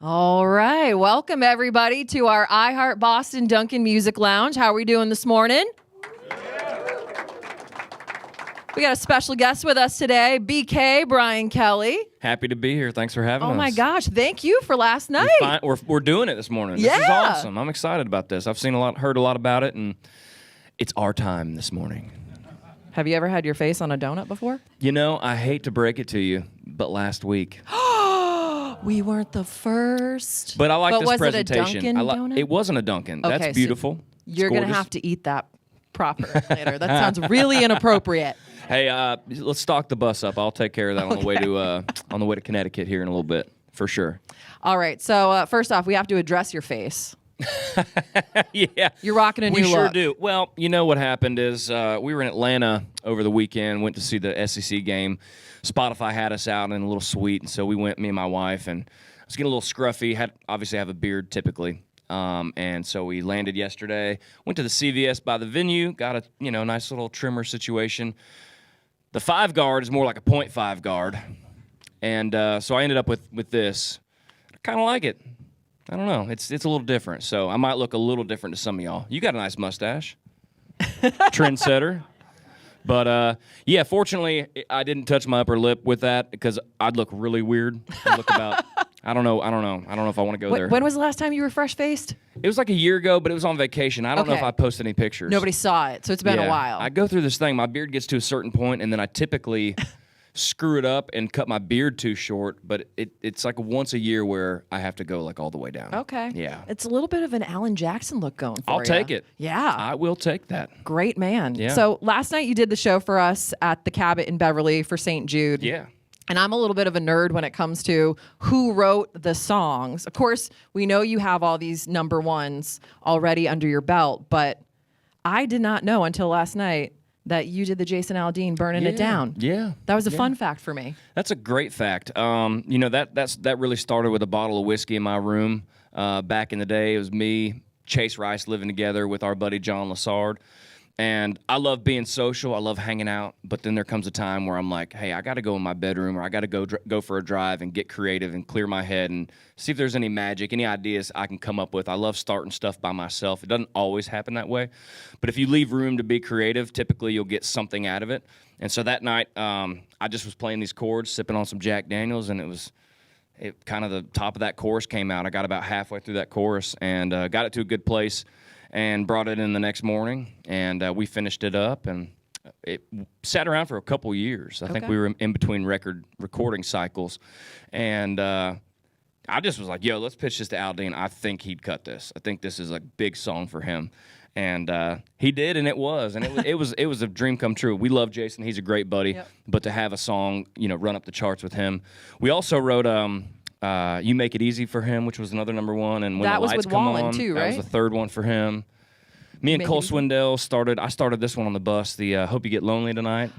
All right. Welcome, everybody, to our iHeart Boston Dunkin Music Lounge. How are we doing this morning? We got a special guest with us today, BK, Brian Kelley. Happy to be here. Thanks for having us. Oh, my gosh. Thank you for last night. We're doing it this morning. This is awesome. I'm excited about this. I've heard a lot about it, and it's our time this morning. Have you ever had your face on a donut before? You know, I hate to break it to you, but last week. We weren't the first. But I like this was presentation. It a Dunkin' donut? It wasn't a Dunkin'. Okay, That's beautiful. So you're going to have to eat that proper later. That sounds really inappropriate. Hey, let's stock the bus up. I'll take care of that on the way to Connecticut here in a little bit, for sure. All right. So first off, we have to address your face. Yeah. You're rocking a new look. We sure do. Well, you know what happened is we were in Atlanta over the weekend, went to see the SEC game. Spotify had us out in a little suite, and so we went, me and my wife, and I was getting a little scruffy. Obviously have a beard typically. And so we landed yesterday, went to the CVS by the venue, got a nice little trimmer situation. The 5 guard is more like a .5 guard. And so I ended up with this. I kind of like it. I don't know. It's a little different. So I might look a little different to some of y'all. You got a nice mustache. Trendsetter. But, yeah, fortunately, I didn't touch my upper lip with that because I'd look really weird. I'd look about, I don't know if I want to go there. When was the last time you were fresh-faced? It was like a year ago, but it was on vacation. I don't know if I posted any pictures. Nobody saw it, so it's been a while. I go through this thing. My beard gets to a certain point, and then I typically screw it up and cut my beard too short, but it's like once a year where I have to go like all the way down. Okay. Yeah. It's a little bit of an Alan Jackson look going for you. I'll take it. Yeah. I will take that. Great man. Yeah. So last night you did the show for us at the Cabot in Beverly for St. Jude. Yeah. And I'm a little bit of a nerd when it comes to who wrote the songs. Of course, we know you have all these number ones already under your belt, but I did not know until last night that you did the Jason Aldean Burning It Down. Yeah. That was a fun fact for me. That's a great fact. That really started with a bottle of whiskey in my room back in the day. It was me, Chase Rice living together with our buddy John Lassard. And I love being social. I love hanging out. But then there comes a time where I'm like, hey, I got to go in my bedroom or I got to go for a drive and get creative and clear my head and see if there's any magic, any ideas I can come up with. I love starting stuff by myself. It doesn't always happen that way. But if you leave room to be creative, typically you'll get something out of it. And so that night, I just was playing these chords, sipping on some Jack Daniels, and it kind of the top of that chorus came out. I got about halfway through that chorus and got it to a good place. And brought it in the next morning, and we finished it up, and it sat around for a couple years. I think we were in between recording cycles, and I just was like, yo, let's pitch this to Aldean. I think he'd cut this. I think this is a big song for him. And he did, and it was a dream come true. We love Jason; he's a great buddy. Yep. But to have a song, run up the charts with him, we also wrote "You Make It Easy" for him, which was another number one. And when that the was lights with come Wallen on, too, right? That was the third one for him. Me and Cole Swindell started this one on the bus. The Hope You Get Lonely Tonight.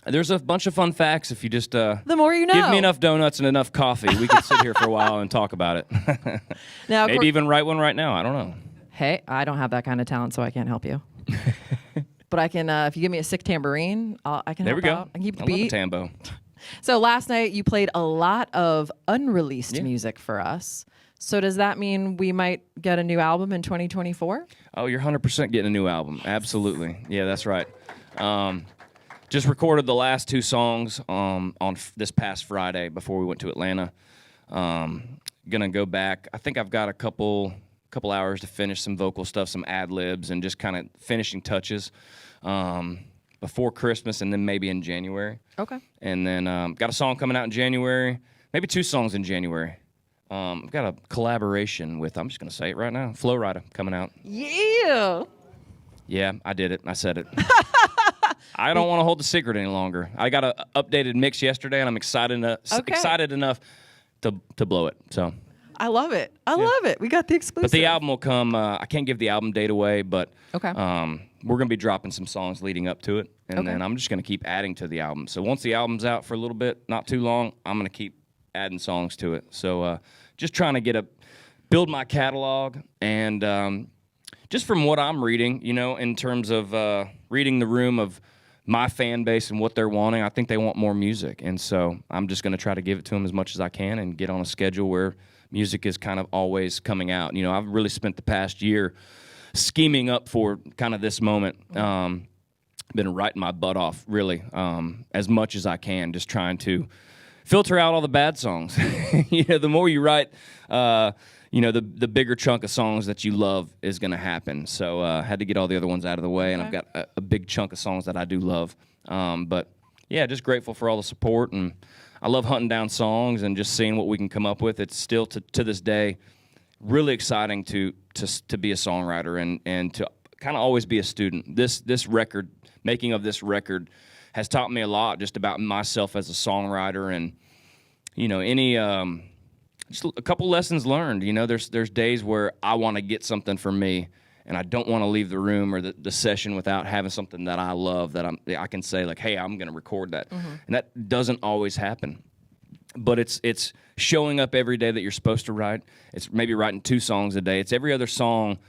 There's a bunch of fun facts if you just the more you know. Give me enough donuts and enough coffee. We could sit here for a while and talk about it. Now, maybe even write one right now. I don't know. Hey, I don't have that kind of talent, so I can't help you. But I can, if you give me a sick tambourine, I can help out. I can keep the beat. I love a tambo. So last night you played a lot of unreleased music for us. So does that mean we might get a new album in 2024? Oh, you're 100% getting a new album. Absolutely. Yeah, that's right. Just recorded the last 2 songs on this past Friday before we went to Atlanta. Gonna go back. I think I've got a couple hours to finish some vocal stuff, some ad-libs, and just kind of finishing touches before Christmas and then maybe in January. Okay. And then got a song coming out in January, maybe 2 songs in January. I've got a collaboration with, I'm just going to say it right now, Flo Rida coming out. Yeah. Yeah, I did it. I said it. I don't want to hold the secret any longer. I got an updated mix yesterday, and I'm excited enough to blow it. So I love it. I love it. We got the exclusive. But the album will come. I can't give the album date away, but okay. We're going to be dropping some songs leading up to it, and then I'm just going to keep adding to the album. So once the album's out for a little bit, not too long, I'm going to keep adding songs to it. So just trying to build my catalog, and just from what I'm reading, in terms of reading the room of my fan base and what they're wanting. I think they want more music, and so I'm just going to try to give it to them as much as I can and get on a schedule where music is kind of always coming out. You know, I've really spent the past year scheming up for kind of this moment. Been writing my butt off, really, as much as I can, just trying to filter out all the bad songs. You know, the more you write, you know, the bigger chunk of songs that you love is going to happen. So I had to get all the other ones out of the way, and I've got a big chunk of songs that I do love. But, yeah, just grateful for all the support, and I love hunting down songs and just seeing what we can come up with. It's still, to this day, really exciting to be a songwriter and to kind of always be a student. This record, making of this record, has taught me a lot just about myself as a songwriter, and, you know, just a couple lessons learned. You know, there's days where I want to get something for me, and I don't want to leave the room or the session without having something that I love that I can say, like, hey, I'm going to record that. And that doesn't always happen. But it's showing up every day that you're supposed to write. It's maybe writing 2 songs a day. It's every other song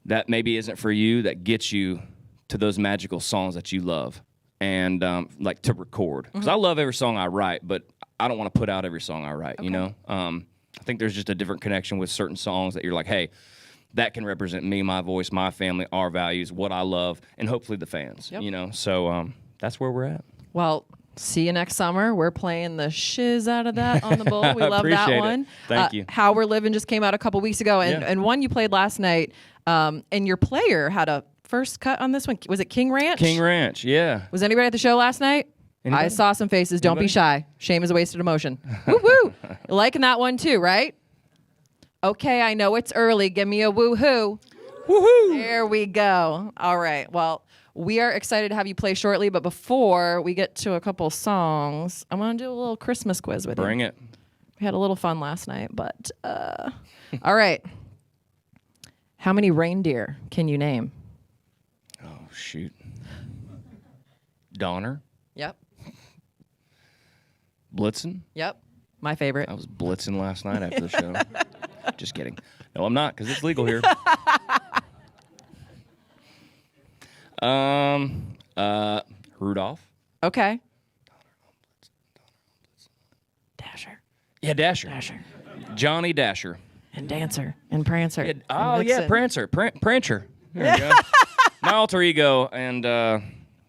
that maybe isn't for you that gets you to those magical songs that you love, and like to record. Because I love every song I write, but I don't want to put out every song I write, you know? I think there's just a different connection with certain songs that you're like, hey, that can represent me, my voice, my family, our values, what I love, and hopefully the fans, you know? So that's where we're at. Well, see you next summer. We're playing the shiz out of that on the Bull. We love that one. Thank you. How We're Living just came out a couple weeks ago, and one you played last night, and your player had a first cut on this one. Was it King Ranch? King Ranch, yeah. Was anybody at the show last night? Anybody? I saw some faces. Don't be shy. Shame is a wasted emotion. Woo-hoo. Liking that one too, right? Okay, I know it's early. Give me a woo-hoo. Woohoo! There we go. All right. Well, we are excited to have you play shortly, but before we get to a couple songs, I want to do a little Christmas quiz with you. Bring it. We had a little fun last night, but all right. How many reindeer can you name? Oh, shoot. Donner. Yep. Blitzen. Yep. My favorite. I was blitzing last night after the show. Just kidding. No, I'm not, because it's legal here. Rudolph. Okay. Dasher. Yeah, Dasher. Dasher. Johnny Dasher. And Dancer. And Prancer. Yeah, and oh, yeah, Vixen. Prancer. Prancher. There you go. My alter ego, and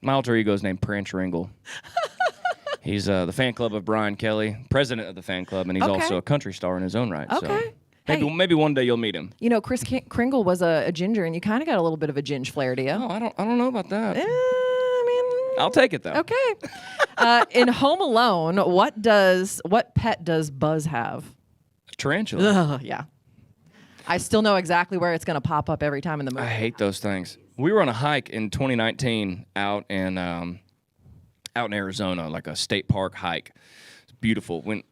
my alter ego is named Prancheringle. He's the fan club of Brian Kelley, president of the fan club, and he's also a country star in his own right. Okay. So maybe one day you'll meet him. You know, Kris Kringle was a ginger, and you kind of got a little bit of a ginge flair to you. Oh, I don't know about that. I mean, I'll take it though. okay. In Home Alone, what pet does Buzz have? A tarantula. Ugh, yeah. I still know exactly where it's going to pop up every time in the movie. I hate those things. We were on a hike in 2019 out in Arizona, like a state park hike. It's beautiful. Went,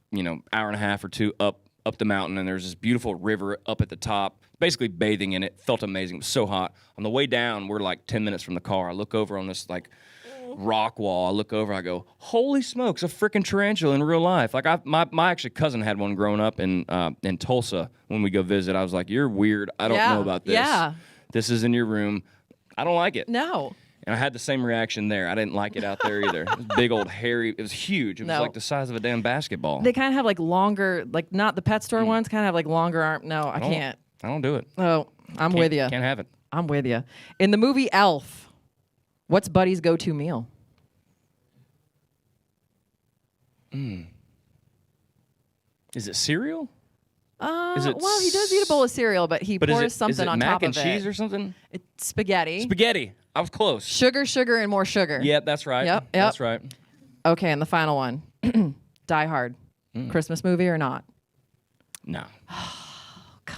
hour and a half or 2 up the mountain, and there's this beautiful river up at the top. Basically bathing in it. Felt amazing. It was so hot. On the way down, we're like 10 minutes from the car. I look over on this like rock wall. I look over. I go, holy smokes, a freaking tarantula in real life. Like my actually cousin had one growing up in Tulsa when we go visit. I was like, you're weird. I don't know about this. Yeah. This is in your room. I don't like it. No. And I had the same reaction there. I didn't like it out there either. It was big old hairy. It was huge. It was like the size of a damn basketball. They kind of have like longer, like not the pet store ones, kind of have like longer arm. No, I can't. I don't do it. Oh, I'm with you. Can't have it. I'm with you. In the movie Elf, what's Buddy's go-to meal? Is it cereal? Well, he does eat a bowl of cereal, but he pours something on top of it. Mac and cheese or something? It's spaghetti. Spaghetti. I was close. Sugar, and more sugar. Yep, that's right. Yep. That's right. Okay, and the final one. Die Hard. Christmas movie or not? No.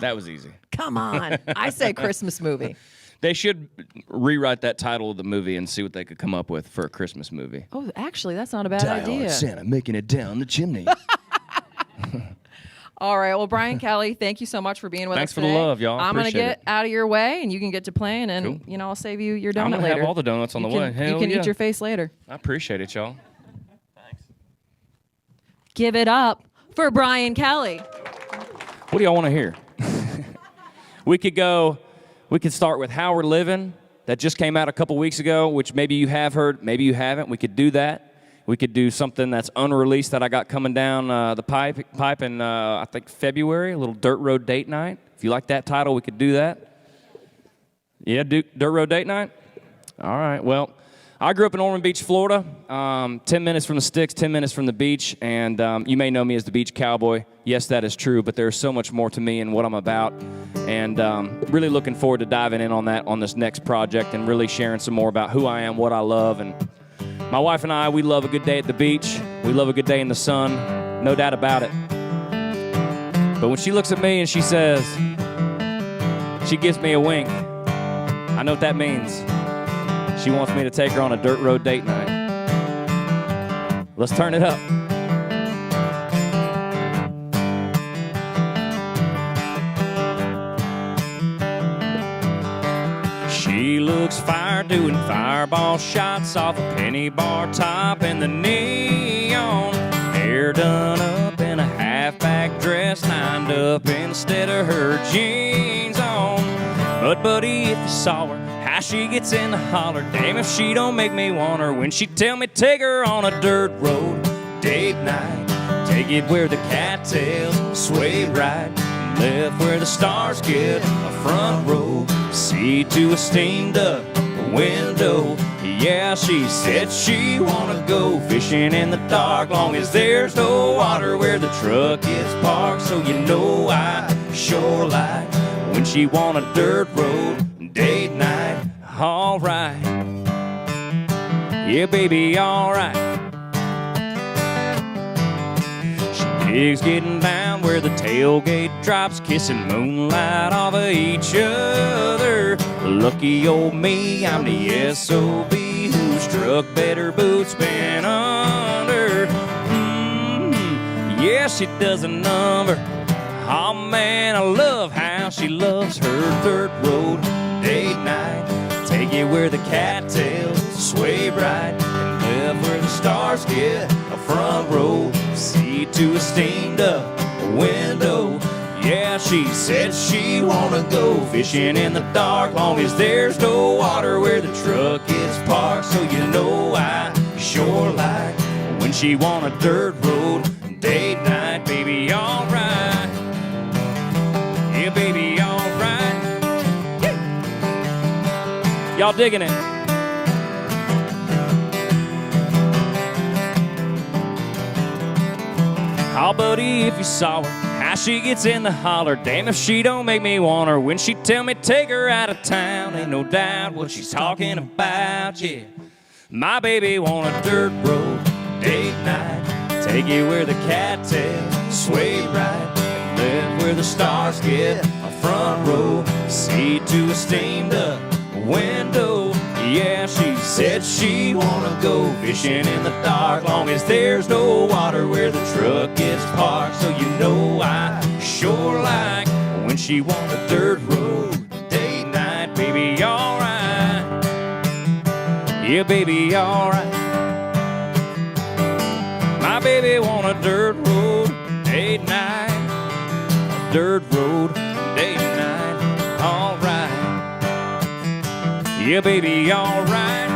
That was easy. Come on. I say Christmas movie. They should rewrite that title of the movie and see what they could come up with for a Christmas movie. Oh, actually, that's not a bad Die idea. Hard Santa making it down the chimney. All right. Well, Brian Kelley, thank you so much for being with Thanks us for today. the love, y'all. I'm going to Appreciate get it. out of your way, and you can get to playing, and, Cool. I'll save you your donut I'm going to later. have all the donuts on the way. Hell you can yeah. eat your face later. I appreciate it, y'all. Thanks. Give it up for Brian Kelley. What do y'all want to hear? We could start with How We're Living, that just came out a couple weeks ago, which maybe you have heard, maybe you haven't. We could do that. We could do something that's unreleased that I got coming down the pipe in, I think, February, a little Dirt Road Date Night. If you like that title, we could do that. Yeah, Dirt Road Date Night? All right, well, I grew up in Ormond Beach, Florida, 10 minutes from the sticks, 10 minutes from the beach, and you may know me as the Beach Cowboy. Yes, that is true, but there's so much more to me and what I'm about, and really looking forward to diving in on that on this next project and really sharing some more about who I am, what I love, and my wife and I, we love a good day at the beach. We love a good day in the sun, no doubt about it. But when she looks at me and she says, she gives me a wink, I know what that means. She wants me to take her on a dirt road date night. Let's turn it up. She looks fire doing fireball shots off a penny bar top in the neon. Hair done up in a half-back dress lined up instead of her jeans on. But buddy, if you saw her, how she gets in the holler, damn if she don't make me want her. When she tell me take her on a dirt road date night, take it where the cattails sway right, left where the stars get a front row, seat to a steamed up window. Yeah, she said she wanna go fishing in the dark, long as there's no water where the truck is parked. So you know I sure like when she want a dirt road date night. All right, yeah, baby, all right. She digs getting down where the tailgate drops, kissing moonlight off of each other. Lucky old me, I'm the SOB whose truck better boots been under. Yeah, she does a number. Oh man, I love how she loves her dirt road date night. Take it where the cattails sway bright, and left where the stars get a front row, seat to a steamed up window. Yeah, she said she wanna go fishing in the dark, long as there's no water where the truck is parked. So you know I sure like when she want a dirt road date night, baby, all right. Yeah, baby, all right. Y'all digging it? Oh, buddy, if you saw her, how she gets in the holler, damn if she don't make me want her. When she tell me take her out of town, ain't no doubt what she's talking about, yeah. My baby want a dirt road date night, take it where the cattails sway right, and left where the stars get a front row, seat to a steamed up window. Yeah, she said she wanna go fishing in the dark, long as there's no water where the truck gets parked. So you know I sure like when she want a dirt road date night, baby, all right. Yeah, baby, all right. My baby want a dirt road date night, a dirt road date night, all right. Yeah, baby, all right.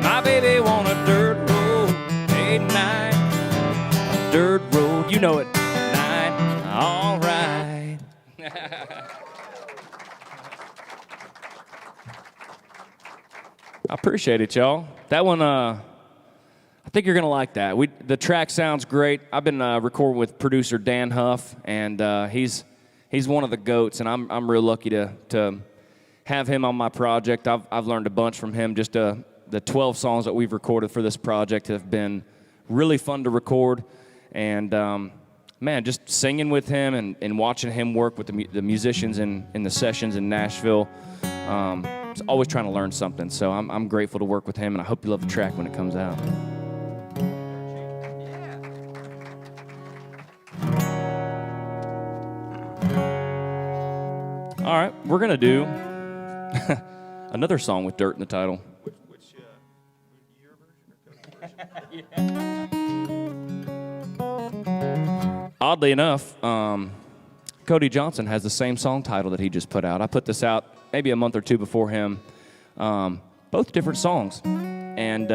My baby want a dirt road date night, a dirt road, you know it, night, all right. I appreciate it, y'all. That one, I think you're gonna like that. The track sounds great. I've been recording with producer Dan Huff, and he's one of the goats, and I'm real lucky to have him on my project. I've learned a bunch from him. Just the 12 songs that we've recorded for this project have been really fun to record, and man, just singing with him and watching him work with the musicians in the sessions in Nashville. Always trying to learn something. So I'm grateful to work with him, and I hope you love the track when it comes out. All right, we're gonna do another song with dirt in the title. Which your version or Cody's version? Oddly enough, Cody Johnson has the same song title that he just put out. I put this out maybe a month or two before him. Both different songs, and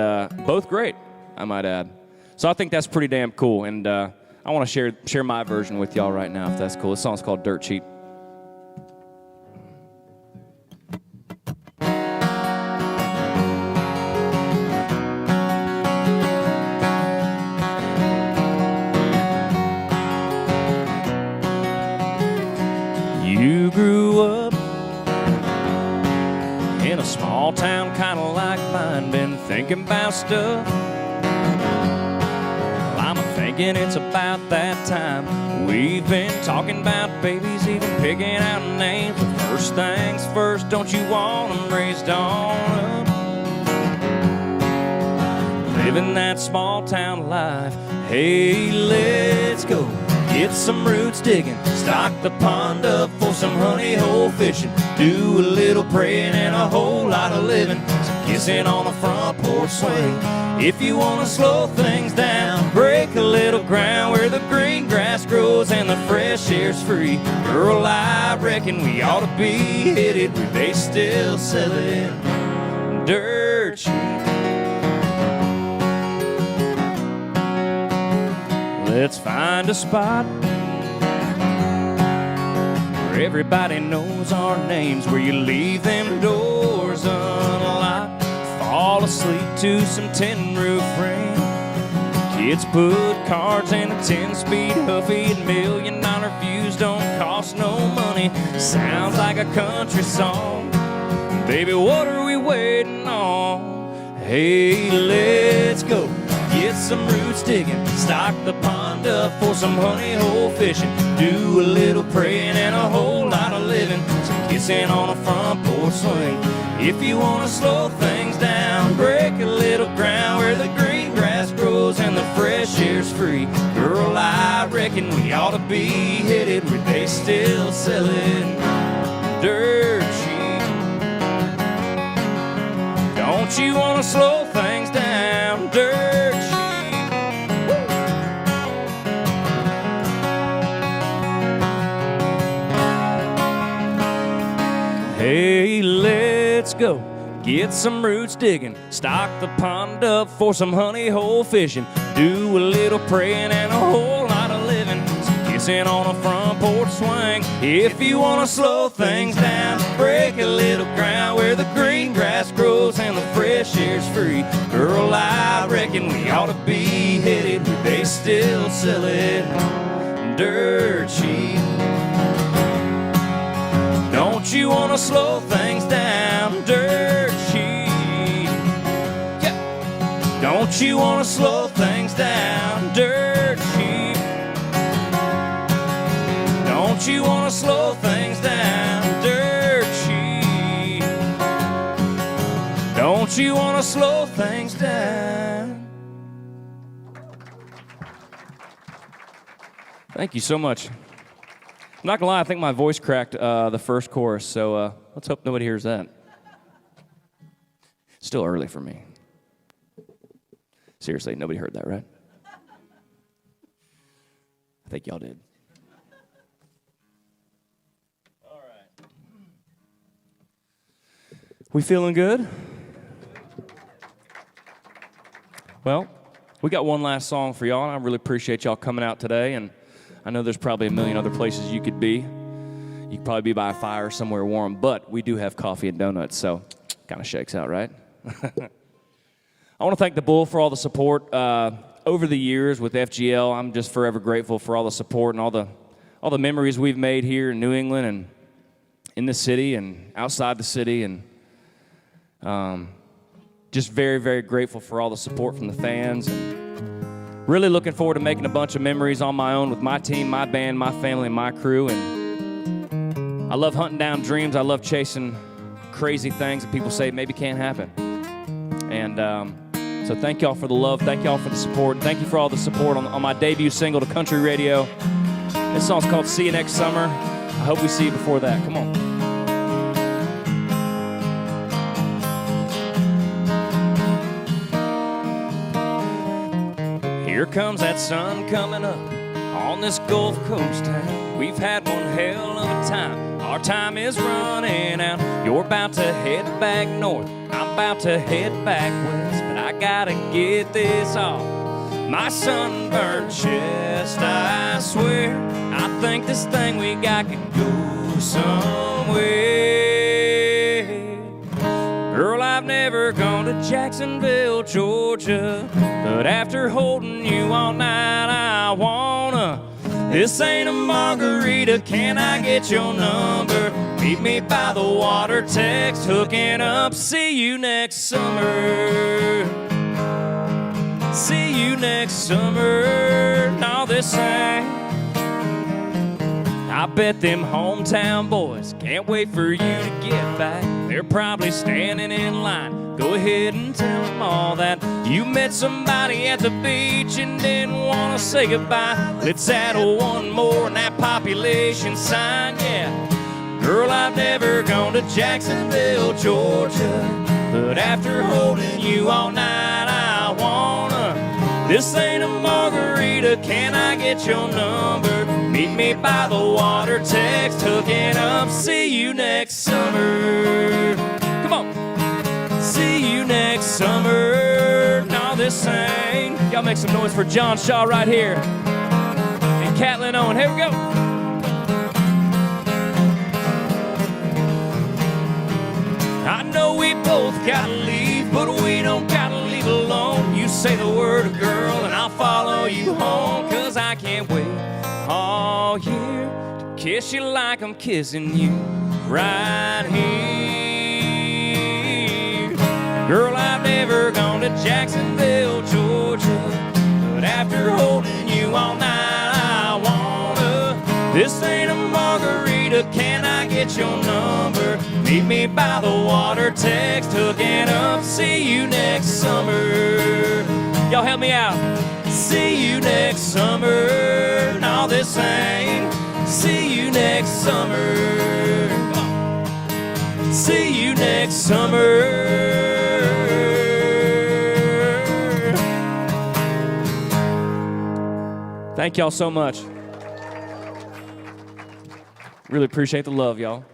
both great, I might add. So I think that's pretty damn cool, and I want to share my version with y'all right now, if that's cool. This song's called Dirt Cheap. You grew up in a small town kind of like mine, been thinking about stuff. Well, I'm thinking it's about that time. We've been talking about babies, even picking out names. But first things first, don't you want them raised on up? Living that small town life. Hey, let's go get some roots digging, stock the pond up for some honey hole fishing, do a little praying and a whole lot of living, some kissing on the front porch swing. If you want to slow things down, break a little ground where the green grass grows and the fresh air's free. Girl, I reckon we ought to be headed where they still selling dirt cheap. Let's find a spot where everybody knows our names, where you leave them doors unlocked, fall asleep to some tin roof rain. Kids put cards in a 10-speed Huffy, and $1 million views don't cost no money. Sounds like a country song. Baby, what are we waiting on? Hey, let's go get some roots digging, stock the pond up for some honey hole fishing, do a little praying and a whole lot of living, some kissing on a front porch swing. If you want to slow things down, break a little ground where the green grass grows and the fresh air's free. Girl, I reckon we ought to be headed where they still selling dirt cheap. Don't you want to slow things down, dirt cheap? Hey, let's go get some roots digging, stock the pond up for some honey hole fishing, do a little praying and a whole lot of living, some kissing on a front porch swing. If you want to slow things down, break a little ground where the green grass grows and the fresh air's free. Girl, I reckon we ought to be headed where they still sell it dirt cheap. Don't you want to slow things down, dirt cheap? Yeah. Don't you want to slow things down, dirt cheap? Don't you want to slow things down, dirt cheap? Don't you want to slow things down? Thank you so much. I'm not gonna lie, I think my voice cracked the first chorus, so let's hope nobody hears that. Still early for me. Seriously, nobody heard that, right? I think y'all did. All right. We feeling good? Well, we got one last song for y'all, and I really appreciate y'all coming out today, and I know there's probably a million other places you could be. You could probably be by a fire somewhere warm, but we do have coffee and donuts, so kind of shakes out, right? I want to thank the Bull for all the support over the years with FGL. I'm just forever grateful for all the support and all the memories we've made here in New England and in the city and outside the city, and just very, very grateful for all the support from the fans. And really looking forward to making a bunch of memories on my own with my team, my band, my family, and my crew. And I love hunting down dreams. I love chasing crazy things that people say maybe can't happen. And so thank y'all for the love. Thank y'all for the support. Thank you for all the support on my debut single to country radio. This song's called See You Next Summer. I hope we see you before that. Come on. Here comes that sun coming up on this Gulf Coast town. We've had one hell of a time. Our time is running out. You're about to head back north. I'm about to head back west. But I gotta get this off my sunburned chest. I swear, I think this thing we got could go somewhere. Girl, I've never gone to Jacksonville, Georgia, but after holding you all night, I wanna. This ain't a margarita, can I get your number? Meet me by the water, text, hooking up. See you next summer. See you next summer. No, this ain't. I bet them hometown boys can't wait for you to get back. They're probably standing in line. Go ahead and tell them all that you met somebody at the beach and didn't want to say goodbye. Let's add one more in that population sign, yeah. Girl, I've never gone to Jacksonville, Georgia, but after holding you all night, I wanna. This ain't a margarita, can I get your number? Meet me by the water, text, hooking up. See you next summer. Come on. See you next summer. No, this ain't. Y'all make some noise for John Shaw right here. And Catlin Owen. Here we go. I know we both gotta leave, but we don't gotta leave alone. You say the word, girl, and I'll follow you home. Cause I can't wait all year to kiss you like I'm kissing you right here. Girl, I've never gone to Jacksonville, Georgia, but after holding you all night, I wanna. This ain't a margarita, can I get your number? Meet me by the water, text, hooking up. See you next summer. Y'all help me out. See you next summer. No, this ain't. See you next summer. See you next summer. Thank y'all so much. Really appreciate the love, y'all.